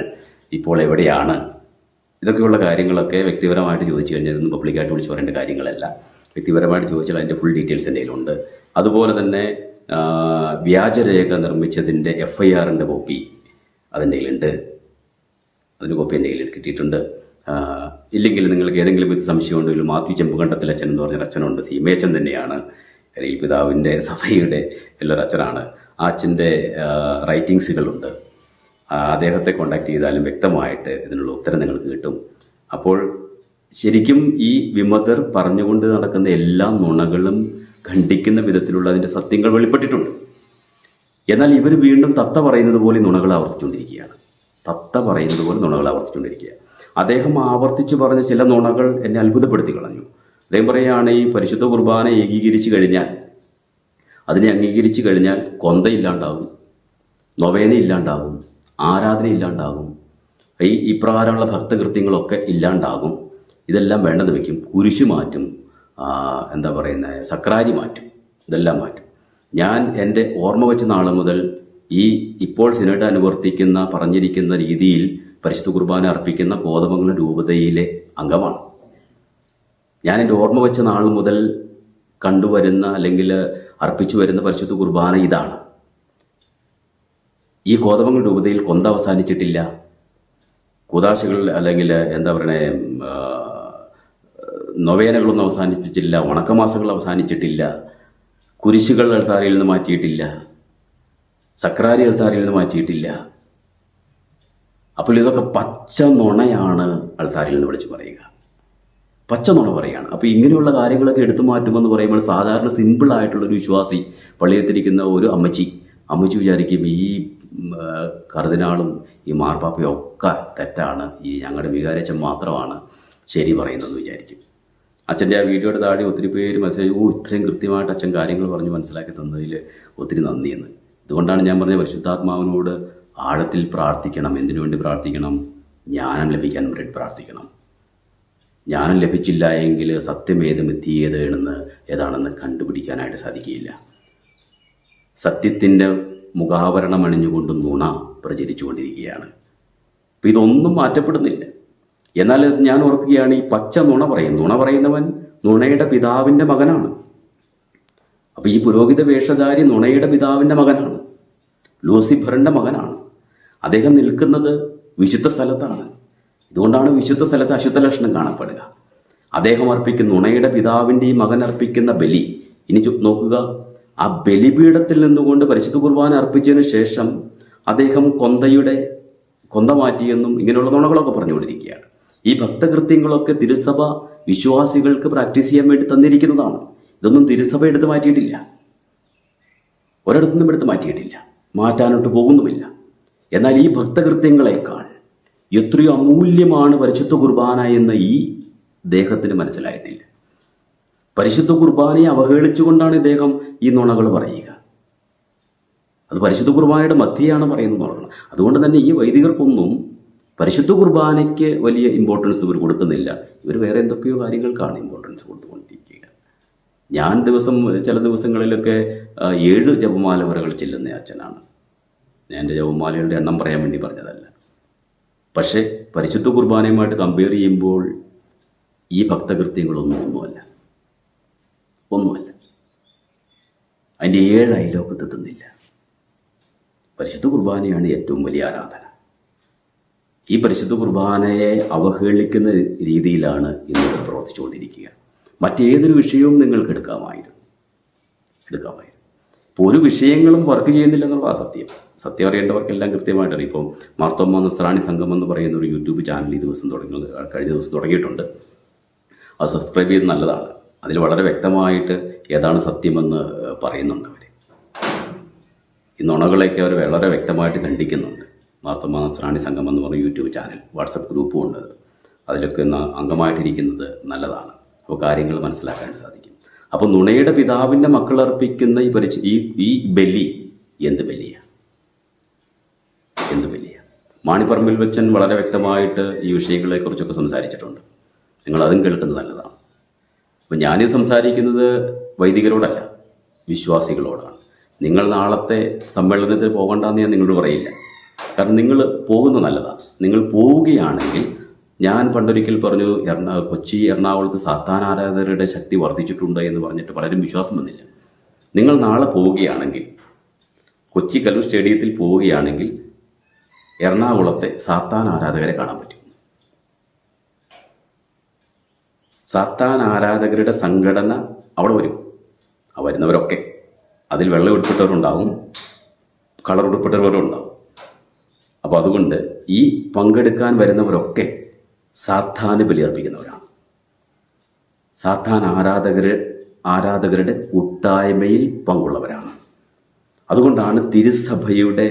[SPEAKER 1] ഇപ്പോൾ എവിടെയാണ്? ഇതൊക്കെയുള്ള കാര്യങ്ങളൊക്കെ വ്യക്തിപരമായിട്ട് ചോദിച്ചു കഴിഞ്ഞാൽ ഇതൊന്നും പബ്ലിക്കായിട്ട് വിളിച്ച് പറയേണ്ട കാര്യങ്ങളല്ല. വ്യക്തിപരമായിട്ട് ചോദിച്ചാൽ അതിൻ്റെ ഫുൾ ഡീറ്റെയിൽസ് എൻ്റെ കയ്യിലുണ്ട്. അതുപോലെ തന്നെ വ്യാജരേഖ നിർമ്മിച്ചതിൻ്റെ FIRൻ്റെ കോപ്പി അതിൻ്റെ കയ്യിലുണ്ട്. അതിൻ്റെ കോപ്പി എൻ്റെ കയ്യിൽ കിട്ടിയിട്ടുണ്ട്. ഇല്ലെങ്കിൽ നിങ്ങൾക്ക് ഏതെങ്കിലും ഇത് സംശയമുണ്ടെങ്കിൽ മാത്യു ചെമ്പുകണ്ടത്തിൽ അച്ഛൻ എന്ന് പറഞ്ഞൊരു അച്ഛനുണ്ട്. സീമേച്ചൻ തന്നെയാണ്, കരയിൽ പിതാവിൻ്റെ സഭയുടെ എല്ലാവരും അച്ഛനാണ്. ആ അച്ഛൻ്റെ റൈറ്റിങ്സുകളുണ്ട്. അദ്ദേഹത്തെ കോൺടാക്ട് ചെയ്താലും വ്യക്തമായിട്ട് ഇതിനുള്ള ഉത്തരം നിങ്ങൾക്ക് കിട്ടും. അപ്പോൾ ശരിക്കും ഈ വിമതർ പറഞ്ഞുകൊണ്ട് നടക്കുന്ന എല്ലാ നുണകളും ഖണ്ഡിക്കുന്ന വിധത്തിലുള്ള അതിൻ്റെ സത്യങ്ങൾ വെളിപ്പെട്ടിട്ടുണ്ട്. എന്നാൽ ഇവർ വീണ്ടും തത്ത പറയുന്നത് പോലെ നുണകൾ ആവർത്തിച്ചുകൊണ്ടിരിക്കുകയാണ്. അദ്ദേഹം ആവർത്തിച്ചു പറഞ്ഞ ചില നുണകൾ എന്നെ അത്ഭുതപ്പെടുത്തി കളഞ്ഞു. അദ്ദേഹം പറയുകയാണ്, ഈ പരിശുദ്ധ കുർബാന ഏകീകരിച്ചു കഴിഞ്ഞാൽ, അതിനെ അംഗീകരിച്ചു കഴിഞ്ഞാൽ കൊന്തയില്ലാണ്ടാകും, നൊവേന ഇല്ലാണ്ടാകും, ആരാധന ഇല്ലാണ്ടാകും, ഇപ്രകാരമുള്ള ഭക്തകൃത്യങ്ങളൊക്കെ ഇല്ലാണ്ടാകും. ഇതെല്ലാം വേണ്ടത് വയ്ക്കും, കുരിശു മാറ്റും, സക്രാരി മാറ്റും, ഇതെല്ലാം മാറ്റും. ഞാൻ എൻ്റെ ഓർമ്മ വെച്ച നാൾ മുതൽ ഇപ്പോൾ സിനഡ് അനുവർത്തിക്കുന്ന പറഞ്ഞിരിക്കുന്ന രീതിയിൽ പരിശുദ്ധ കുർബാന അർപ്പിക്കുന്ന കോതമംഗലം രൂപതയിലെ അംഗമാണ്. ഞാൻ എൻ്റെ ഓർമ്മ വെച്ച നാൾ മുതൽ കണ്ടുവരുന്ന അല്ലെങ്കിൽ അർപ്പിച്ചു വരുന്ന പരിശുദ്ധ കുർബാന ഇതാണ്. ഈ കോതമംഗലം രൂപതയിൽ കൊന്ത അവസാനിച്ചിട്ടില്ല, കൂതാശകൾ അല്ലെങ്കിൽ നൊവേനകളൊന്നും അവസാനിപ്പിച്ചിട്ടില്ല, ഉണക്കമാസങ്ങൾ അവസാനിച്ചിട്ടില്ല, കുരിശുകൾ അൾത്താരയിൽ നിന്ന് മാറ്റിയിട്ടില്ല, സക്രാരി അൾത്താരയിൽ നിന്ന് മാറ്റിയിട്ടില്ല. അപ്പോൾ ഇതൊക്കെ പച്ച നുണയാണ് അൾത്താരയിൽ നിന്ന് വിളിച്ച് പറയുക, പച്ച നുണ പറയുകയാണ്. അപ്പോൾ ഇങ്ങനെയുള്ള കാര്യങ്ങളൊക്കെ എടുത്തു മാറ്റുമെന്ന് പറയുമ്പോൾ സാധാരണ സിമ്പിളായിട്ടുള്ളൊരു വിശ്വാസി, പള്ളിയെത്തിരിക്കുന്ന ഒരു അമ്മച്ചി വിചാരിക്കും ഈ കർദിനാളും ഈ മാർപ്പാപ്പയും ഒക്കെ തെറ്റാണ്, ഈ ഞങ്ങളുടെ വികാരച്ചൻ മാത്രമാണ് ശരി പറയുന്നതെന്ന് വിചാരിക്കും. അച്ഛൻ്റെ ആ വീഡിയോയുടെ താഴെ ഒത്തിരി പേര് മെസ്സേജ്, ഇത്രയും കൃത്യമായിട്ട് അച്ഛൻ കാര്യങ്ങൾ പറഞ്ഞ് മനസ്സിലാക്കി തന്നതിൽ ഒത്തിരി നന്ദിയെന്ന്. ഇതുകൊണ്ടാണ് ഞാൻ പറഞ്ഞത്, പരിശുദ്ധാത്മാവിനോട് ആഴത്തിൽ പ്രാർത്ഥിക്കണം. എന്തിനു വേണ്ടി പ്രാർത്ഥിക്കണം? ജ്ഞാനം ലഭിക്കാൻ വേണ്ടി പ്രാർത്ഥിക്കണം. ജ്ഞാനം ലഭിച്ചില്ല എങ്കിൽ സത്യമേത് മിഥ്യേത് ഏതാണെന്ന് കണ്ടുപിടിക്കാനായിട്ട് സാധിക്കുകയില്ല. സത്യത്തിൻ്റെ മുഖാവരണം അണിഞ്ഞുകൊണ്ട് നുണ പ്രചരിച്ചുകൊണ്ടിരിക്കുകയാണ്. അപ്പം ഇതൊന്നും മാറ്റപ്പെടുന്നില്ല. എന്നാൽ ഞാൻ ഓർക്കുകയാണ്, ഈ പച്ച നുണ പറയുന്നവൻ നുണയുടെ പിതാവിൻ്റെ മകനാണ്. അപ്പോൾ ഈ പുരോഹിത വേഷധാരി നുണയുടെ പിതാവിൻ്റെ മകനാണ്, ലൂസിഫറിൻ്റെ മകനാണ്. അദ്ദേഹം നിൽക്കുന്നത് വിശുദ്ധ സ്ഥലത്താണ്. ഇതുകൊണ്ടാണ് വിശുദ്ധ സ്ഥലത്ത് അശുദ്ധ ലക്ഷണം കാണപ്പെടുക. അദ്ദേഹം അർപ്പിക്കുന്ന നുണയുടെ പിതാവിൻ്റെ ഈ മകൻ അർപ്പിക്കുന്ന ബലി, ഇനി നോക്കുക, ആ ബലിപീഠത്തിൽ നിന്നുകൊണ്ട് പരിശുദ്ധ കുർബാന അർപ്പിച്ചതിന് ശേഷം അദ്ദേഹം കൊന്ത മാറ്റിയെന്നും ഇങ്ങനെയുള്ള നുണകളൊക്കെ പറഞ്ഞുകൊണ്ടിരിക്കുകയാണ്. ഈ ഭക്തകൃത്യങ്ങളൊക്കെ തിരുസഭ വിശ്വാസികൾക്ക് പ്രാക്ടീസ് ചെയ്യാൻ വേണ്ടി തന്നിരിക്കുന്നതാണ്. ഇതൊന്നും തിരുസഭ എടുത്ത് മാറ്റിയിട്ടില്ല, ഒരിടത്തുനിന്നും എടുത്ത് മാറ്റിയിട്ടില്ല, മാറ്റാനോട്ട് പോകുന്നുമില്ല. എന്നാൽ ഈ ഭക്തകൃത്യങ്ങളെക്കാൾ എത്രയോ അമൂല്യമാണ് പരിശുദ്ധ കുർബാന എന്ന് ഈ ദേഹത്തിന് മനസ്സിലായിട്ടില്ല. പരിശുദ്ധ കുർബാനയെ അവഹേളിച്ചുകൊണ്ടാണ് ഇദ്ദേഹം ഈ നുണകൾ പറയുക. അത് പരിശുദ്ധ കുർബാനയുടെ മധ്യയാണ് പറയുന്നത് നുണകൾ. അതുകൊണ്ട് തന്നെ ഈ വൈദികർക്കൊന്നും പരിശുദ്ധ കുർബാനയ്ക്ക് വലിയ ഇമ്പോർട്ടൻസ് ഇവർ കൊടുക്കുന്നില്ല. ഇവർ വേറെ എന്തൊക്കെയോ കാര്യങ്ങൾക്കാണ് ഇമ്പോർട്ടൻസ് കൊടുത്തുകൊണ്ടിരിക്കുക. ഞാൻ ചില ദിവസങ്ങളിലൊക്കെ 7 ജപമാല വരകൾ ചെല്ലുന്ന അച്ഛനാണ്. ഞാൻ എൻ്റെ ജപമാലകളുടെ എണ്ണം പറയാൻ വേണ്ടി പറഞ്ഞതല്ല. പക്ഷേ പരിശുദ്ധ കുർബാനയുമായിട്ട് കമ്പയർ ചെയ്യുമ്പോൾ ഈ ഭക്തകൃത്യങ്ങളൊന്നുമല്ല. അതിൻ്റെ 7 അയലോക്കത്തെത്തുന്നില്ല. പരിശുദ്ധ കുർബാനയാണ് ഏറ്റവും വലിയ ആരാധന. ഈ പരിശുദ്ധ കുർബാനയെ അവഹേളിക്കുന്ന രീതിയിലാണ് ഇന്നിവിടെ പ്രവർത്തിച്ചുകൊണ്ടിരിക്കുക. മറ്റേതൊരു വിഷയവും നിങ്ങൾക്ക് എടുക്കാമായിരുന്നു. ഇപ്പോൾ ഒരു വിഷയങ്ങളും വർക്ക് ചെയ്യുന്നില്ല എന്നുള്ള സത്യം അറിയേണ്ടവർക്കെല്ലാം കൃത്യമായിട്ട് അറിയാം. ഇപ്പോൾ മാർത്തോമ്മ നസ്രാണി സംഘം എന്ന് പറയുന്ന ഒരു യൂട്യൂബ് ചാനൽ കഴിഞ്ഞ ദിവസം തുടങ്ങിയിട്ടുണ്ട്. അത് സബ്സ്ക്രൈബ് ചെയ്ത് നല്ലതാണ്. അതിൽ വളരെ വ്യക്തമായിട്ട് ഏതാണ് സത്യമെന്ന് പറയുന്നുണ്ട് അവർ. ഈ നുണകളെയൊക്കെ അവർ വളരെ വ്യക്തമായിട്ട് ഖണ്ഡിക്കുന്നുണ്ട്. മാർത്തോമാ നസ്രാണി സംഘം എന്ന് പറഞ്ഞ യൂട്യൂബ് ചാനൽ, വാട്സപ്പ് ഗ്രൂപ്പും ഉണ്ട്. അതിലൊക്കെ അംഗമായിട്ടിരിക്കുന്നത് നല്ലതാണ്. അപ്പോൾ കാര്യങ്ങൾ മനസ്സിലാക്കാൻ സാധിക്കും. അപ്പോൾ നുണയുടെ പിതാവിൻ്റെ മക്കളർപ്പിക്കുന്ന ഈ ബലി എന്ത് ബലിയാണ്? എന്ത് ബലിയാണ്? മാണിപ്പറമ്പിൽ വെച്ചൻ വളരെ വ്യക്തമായിട്ട് ഈ വിഷയങ്ങളെക്കുറിച്ചൊക്കെ സംസാരിച്ചിട്ടുണ്ട്. നിങ്ങളതും കേൾക്കുന്നത് നല്ലതാണ്. അപ്പം ഞാനിത് സംസാരിക്കുന്നത് വൈദികരോടല്ല, വിശ്വാസികളോടാണ്. നിങ്ങൾ നാളത്തെ സമ്മേളനത്തിൽ പോകണ്ടെന്ന് ഞാൻ നിങ്ങളോട് പറയില്ല. കാരണം നിങ്ങൾ പോകുന്നത് നല്ലതാണ്. നിങ്ങൾ പോവുകയാണെങ്കിൽ, ഞാൻ പണ്ടൊരിക്കൽ പറഞ്ഞു, കൊച്ചി എറണാകുളത്ത് സാത്താൻ ആരാധകരുടെ ശക്തി വർദ്ധിച്ചിട്ടുണ്ട് എന്ന് പറഞ്ഞിട്ട് പലരും വിശ്വാസം വന്നില്ല. നിങ്ങൾ നാളെ പോവുകയാണെങ്കിൽ, കൊച്ചി കലൂർ സ്റ്റേഡിയത്തിൽ പോവുകയാണെങ്കിൽ എറണാകുളത്തെ സാത്താൻ ആരാധകരെ കാണാൻ പറ്റും. സാത്താൻ ആരാധകരുടെ സംഘടന അവിടെ വരും. ആ വരുന്നവരൊക്കെ അതിൽ വെള്ള ഉടുപ്പിട്ടവരുണ്ടാവും, കളർ ഉടുപ്പിട്ടവരും ഉണ്ടാവും. അപ്പോൾ അതുകൊണ്ട് ഈ പങ്കെടുക്കാൻ വരുന്നവരൊക്കെ സാത്താന് ബലിയർപ്പിക്കുന്നവരാണ്. സാത്താൻ ആരാധകരുടെ കൂട്ടായ്മയിൽ പങ്കുള്ളവരാണ്. അതുകൊണ്ടാണ് തിരുസഭയുടെ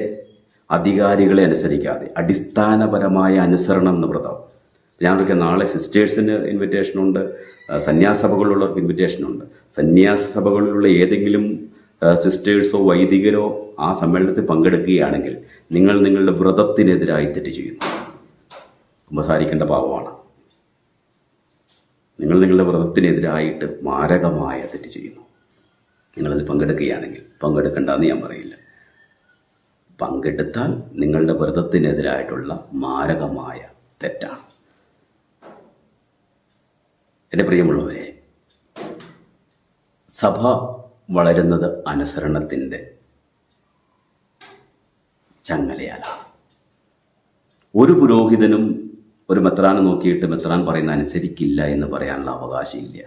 [SPEAKER 1] അധികാരികളെ അനുസരിക്കാതെ അടിസ്ഥാനപരമായ അനുസരണം എന്ന വ്രതം. ഞാനൊക്കെ നാളെ സിസ്റ്റേഴ്സിന് ഇൻവിറ്റേഷനുണ്ട്, സന്യാസഭകളിലുള്ളവർക്ക് ഇൻവിറ്റേഷനുണ്ട്. സന്യാസഭകളിലുള്ള ഏതെങ്കിലും സിസ്റ്റേഴ്സോ വൈദികരോ ആ സമ്മേളനത്തിൽ പങ്കെടുക്കുകയാണെങ്കിൽ നിങ്ങൾ നിങ്ങളുടെ വ്രതത്തിനെതിരായി തെറ്റ് ചെയ്യുന്നു. കുമ്പസാരിക്കേണ്ട പാവമാണ്. നിങ്ങൾ നിങ്ങളുടെ വ്രതത്തിനെതിരായിട്ട് മാരകമായ തെറ്റ് ചെയ്യുന്നു. നിങ്ങളതിൽ പങ്കെടുക്കുകയാണെങ്കിൽ, പങ്കെടുക്കേണ്ടെന്ന് ഞാൻ പറയില്ല, പങ്കെടുത്താൽ നിങ്ങളുടെ വ്രതത്തിനെതിരായിട്ടുള്ള മാരകമായ തെറ്റാണ്. എൻ്റെ പ്രിയമുള്ളവരെ, സഭ വളരുന്നത് അനുസരണത്തിൻ്റെ ചങ്ങലയാലാണ്. ഒരു പുരോഹിതനും ഒരു മെത്രാനെ നോക്കിയിട്ട് മെത്രാൻ പറയുന്ന അനുസരിക്കില്ല എന്ന് പറയാനുള്ള അവകാശമില്ല.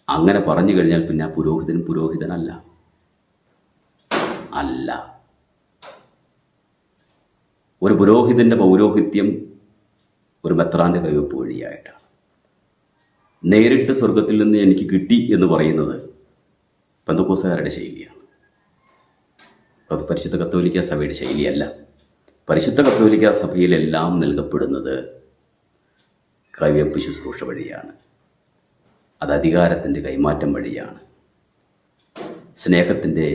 [SPEAKER 1] അങ്ങനെ പറഞ്ഞു കഴിഞ്ഞാൽ പിന്നെ ആ പുരോഹിതനല്ല. ഒരു പുരോഹിതൻ്റെ പൗരോഹിത്യം ഒരു മെത്രാൻ്റെ കൈവപ്പ് വഴിയായിട്ടാണ്. നേരിട്ട് സ്വർഗത്തിൽ നിന്ന് എനിക്ക് കിട്ടി എന്ന് പറയുന്നത് പെന്തക്കോസ്തുകാരുടെ ശൈലിയാണ്. അത് പരിശുദ്ധ കത്തോലിക്ക സഭയുടെ ശൈലിയല്ല. പരിശുദ്ധ കത്തോലിക്ക സഭയിലെല്ലാം നൽകപ്പെടുന്നത് കൈവപ്പ് ശുശ്രൂഷ വഴിയാണ്. അത് അധികാരത്തിൻ്റെ കൈമാറ്റം വഴിയാണ്, സ്നേഹത്തിൻ്റെ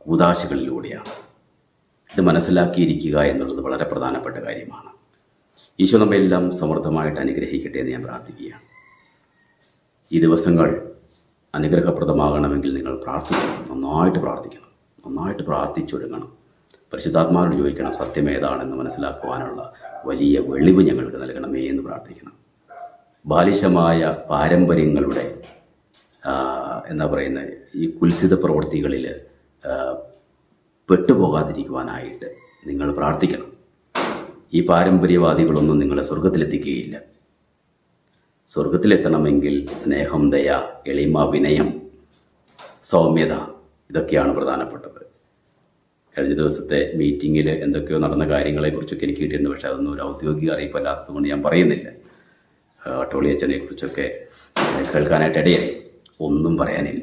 [SPEAKER 1] കൂദാശകളിലൂടെയാണ്. ഇത് മനസ്സിലാക്കിയിരിക്കുക എന്നുള്ളത് വളരെ പ്രധാനപ്പെട്ട കാര്യമാണ്. ഈശോ നമ്മയെല്ലാം സമൃദ്ധമായിട്ട് അനുഗ്രഹിക്കട്ടെ എന്ന് ഞാൻ പ്രാർത്ഥിക്കുകയാണ്. ഈ ദിവസങ്ങൾ അനുഗ്രഹപ്രദമാകണമെങ്കിൽ നിങ്ങൾ പ്രാർത്ഥിക്കണം, നന്നായിട്ട് പ്രാർത്ഥിച്ചൊരുങ്ങണം. പരിശുദ്ധാത്മാവിനോട് ചോദിക്കണം, സത്യം ഏതാണെന്ന് മനസ്സിലാക്കുവാനുള്ള വലിയ വെളിവ് ഞങ്ങൾക്ക് നൽകണമേ എന്ന് പ്രാർത്ഥിക്കണം. ബാലിശമായ പാരമ്പര്യങ്ങളുടെ ഈ കുൽസിത പ്രവൃത്തികളിൽ പെട്ടുപോകാതിരിക്കുവാനായിട്ട് നിങ്ങൾ പ്രാർത്ഥിക്കണം. ഈ പാരമ്പര്യവാദികളൊന്നും നിങ്ങളെ സ്വർഗത്തിലെത്തിക്കുകയില്ല. സ്വർഗത്തിലെത്തണമെങ്കിൽ സ്നേഹം, ദയ, എളിമ, വിനയം, സൗമ്യത, ഇതൊക്കെയാണ് പ്രധാനപ്പെട്ടത്. കഴിഞ്ഞ ദിവസത്തെ മീറ്റിങ്ങിൽ എന്തൊക്കെയോ നടന്ന കാര്യങ്ങളെക്കുറിച്ചൊക്കെ എനിക്ക് കിട്ടിയിട്ടുണ്ട്. പക്ഷേ അതൊന്നും ഒരു ഔദ്യോഗിക അറിയിപ്പല്ലാത്തതുകൊണ്ട് ഞാൻ പറയുന്നില്ല. ടോളിയച്ചനെ കുറിച്ചൊക്കെ കേൾക്കാനായിട്ട് ഇടയായി. ഒന്നും പറയാനില്ല.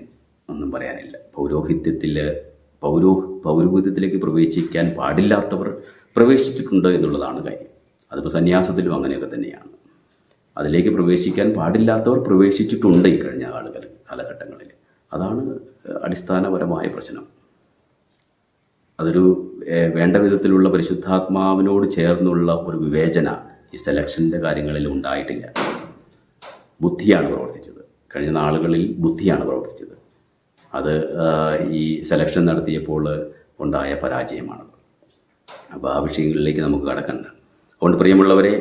[SPEAKER 1] പൗരോഹിത്യത്തിലേക്ക് പ്രവേശിക്കാൻ പാടില്ലാത്തവർ പ്രവേശിച്ചിട്ടുണ്ട് എന്നുള്ളതാണ് കാര്യം. അതിപ്പോൾ സന്യാസത്തിലും അങ്ങനെയൊക്കെ തന്നെയാണ്. അതിലേക്ക് പ്രവേശിക്കാൻ പാടില്ലാത്തവർ പ്രവേശിച്ചിട്ടുണ്ട് ഈ കഴിഞ്ഞ കാലഘട്ടങ്ങളിൽ. അതാണ് അടിസ്ഥാനപരമായ പ്രശ്നം. അതൊരു വേണ്ട വിധത്തിലുള്ള പരിശുദ്ധാത്മാവിനോട് ചേർന്നുള്ള ഒരു വിവേചന ഈ സെലക്ഷൻ്റെ കാര്യങ്ങളിൽ ഉണ്ടായിട്ടില്ല. ബുദ്ധിയാണ് പ്രവർത്തിച്ചത്. കഴിഞ്ഞ നാളുകളിൽ ബുദ്ധിയാണ് പ്രവർത്തിച്ചത്. അത് ഈ സെലക്ഷൻ നടത്തിയപ്പോൾ ഉണ്ടായ പരാജയമാണത്. അപ്പോൾ ആ വിഷയങ്ങളിലേക്ക് നമുക്ക് കടക്കണ്ട. അതുകൊണ്ട് പ്രിയമുള്ളവരെ,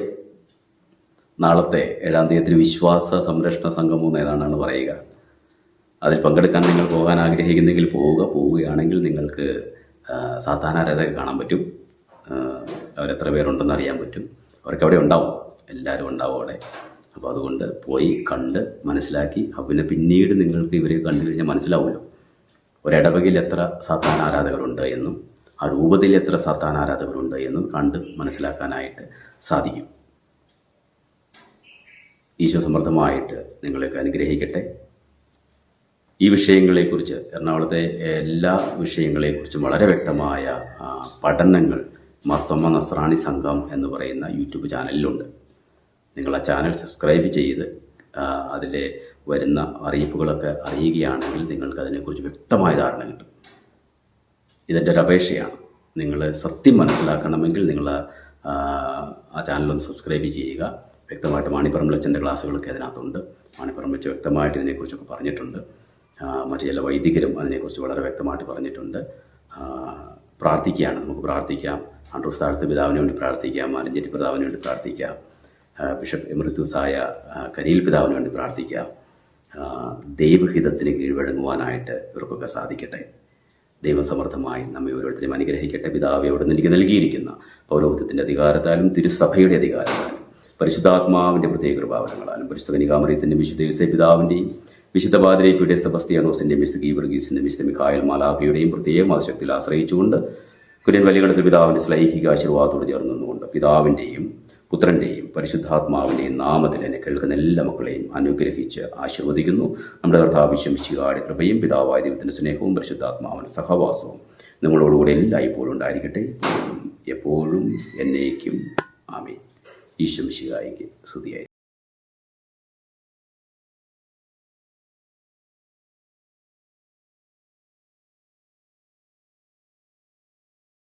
[SPEAKER 1] നാളത്തെ 7-ാം തീയതി വിശ്വാസ സംരക്ഷണ സംഗമം ഏതാണ്ടാണ് പറയുക. അതിൽ പങ്കെടുക്കാൻ നിങ്ങൾ പോകാൻ ആഗ്രഹിക്കുന്നെങ്കിൽ പോവുകയാണെങ്കിൽ നിങ്ങൾക്ക് സാത്താനാരാധകരെ കാണാൻ പറ്റും. അവരെത്ര പേരുണ്ടെന്ന് അറിയാൻ പറ്റും. അവർക്ക് അവിടെ ഉണ്ടാവും, എല്ലാവരും ഉണ്ടാവും അവിടെ. അപ്പോൾ അതുകൊണ്ട് പോയി കണ്ട് മനസ്സിലാക്കി, പിന്നെ പിന്നീട് നിങ്ങൾക്ക് ഇവരെ കണ്ടു കഴിഞ്ഞാൽ മനസ്സിലാവുമല്ലോ ഒരിടവകയിൽ എത്ര സാത്താനാരാധകരുണ്ട് എന്നും ആ രൂപത്തിൽ എത്ര സാത്താനാരാധകരുണ്ട് എന്നും കണ്ട് മനസ്സിലാക്കാനായിട്ട് സാധിക്കും. ഈശോ സമൃദ്ധമായിട്ട് നിങ്ങളെയൊക്കെ അനുഗ്രഹിക്കട്ടെ. ഈ വിഷയങ്ങളെക്കുറിച്ച്, എറണാകുളത്തെ എല്ലാ വിഷയങ്ങളെക്കുറിച്ചും വളരെ വ്യക്തമായ പഠനങ്ങൾ മർത്തോമ നസ്രാണി സംഘം എന്ന് പറയുന്ന യൂട്യൂബ് ചാനലിലുണ്ട്. നിങ്ങൾ ആ ചാനൽ സബ്സ്ക്രൈബ് ചെയ്ത് അതിലെ വരുന്ന അറിയിപ്പുകളൊക്കെ അറിയുകയാണെങ്കിൽ നിങ്ങൾക്ക് അതിനെക്കുറിച്ച് വ്യക്തമായ ധാരണ കിട്ടും. ഇതെൻ്റെ ഒരു അപേക്ഷയാണ്. നിങ്ങൾ സത്യം മനസ്സിലാക്കണമെങ്കിൽ നിങ്ങൾ ആ ചാനലൊന്ന് സബ്സ്ക്രൈബ് ചെയ്യുക. വ്യക്തമായിട്ട് മാണിപ്പറമ്പിലച്ചൻ്റെ ക്ലാസ്സുകളൊക്കെ അതിനകത്തുണ്ട്. മാണിപ്പറമ്പിലച്ച വ്യക്തമായിട്ട് ഇതിനെക്കുറിച്ചൊക്കെ പറഞ്ഞിട്ടുണ്ട്. മറ്റു ചില വൈദികരും അതിനെക്കുറിച്ച് വളരെ വ്യക്തമായിട്ട് പറഞ്ഞിട്ടുണ്ട്. പ്രാർത്ഥിക്കുകയാണ്, നമുക്ക് പ്രാർത്ഥിക്കാം. ആൻഡ്രൂസ് താഴത്ത് പിതാവിന് വേണ്ടി പ്രാർത്ഥിക്കാം, മാലഞ്ചേരി പിതാവിന് വേണ്ടി പ്രാർത്ഥിക്കാം, ബിഷപ്പ് എമറിത്തൂസായ കനീൽ പിതാവിന് വേണ്ടി പ്രാർത്ഥിക്കാം. ദൈവഹിതത്തിന് കീഴ്വഴങ്ങുവാനായിട്ട് ഇവർക്കൊക്കെ സാധിക്കട്ടെ. ദൈവസമർത്ഥമായി നമ്മെ ഓരോരുത്തരെയും അനുഗ്രഹിക്കട്ടെ. പിതാവ് അവിടെ നിന്ന് എനിക്ക് നൽകിയിരിക്കുന്ന പൗരോഹിത്യത്തിൻ്റെ അധികാരത്താലും തിരുസഭയുടെ അധികാരത്താലും പരിശുദ്ധാത്മാവിൻ്റെ പ്രത്യേക കൃപാവരങ്ങളാലും പരിശുദ്ധ കനികാമറിയത്തിൻ്റെയും വിശുദ്ധ യോസേപ്പ് പിതാവിൻ്റെയും വിശുദ്ധ പാതിരേപ്പിയുടെ സെബസ്ത്യാനോസിൻ്റെയും വിശുദ്ധ ഗീവർഗീസിൻ്റെയും വിശുദ്ധ മിഖായേൽ മാലാഖയുടെയും പ്രത്യേകം ആശക്തിയിൽ ആശ്രയിച്ചുകൊണ്ട് കുര്യൻ വലിയകടത്തിൽ പിതാവിൻ്റെ ശ്ലൈഹിക ആശീർവാദത്തോട് ചേർന്ന് നിന്നുകൊണ്ട് പിതാവിൻ്റെയും പുത്രൻ്റെയും പരിശുദ്ധാത്മാവിൻ്റെയും നാമത്തിൽ എന്നെ കേൾക്കുന്ന എല്ലാ മക്കളെയും അനുഗ്രഹിച്ച് ആശീർവദിക്കുന്നു. നമ്മുടെ കർത്താവ് ഈശോമിശിഹായുടെ കൃപയും പിതാവായ ദൈവത്തിൻ്റെ സ്നേഹവും പരിശുദ്ധാത്മാവിൻ്റെ സഹവാസവും നിങ്ങളോടുകൂടെ എല്ലായ്പ്പോഴും ഉണ്ടായിരിക്കട്ടെ, എപ്പോഴും എന്നേക്കും. ആമേൻ. ഈശോമിശിഹായ്ക്ക് സ്തുതിയായിരിക്കട്ടെ.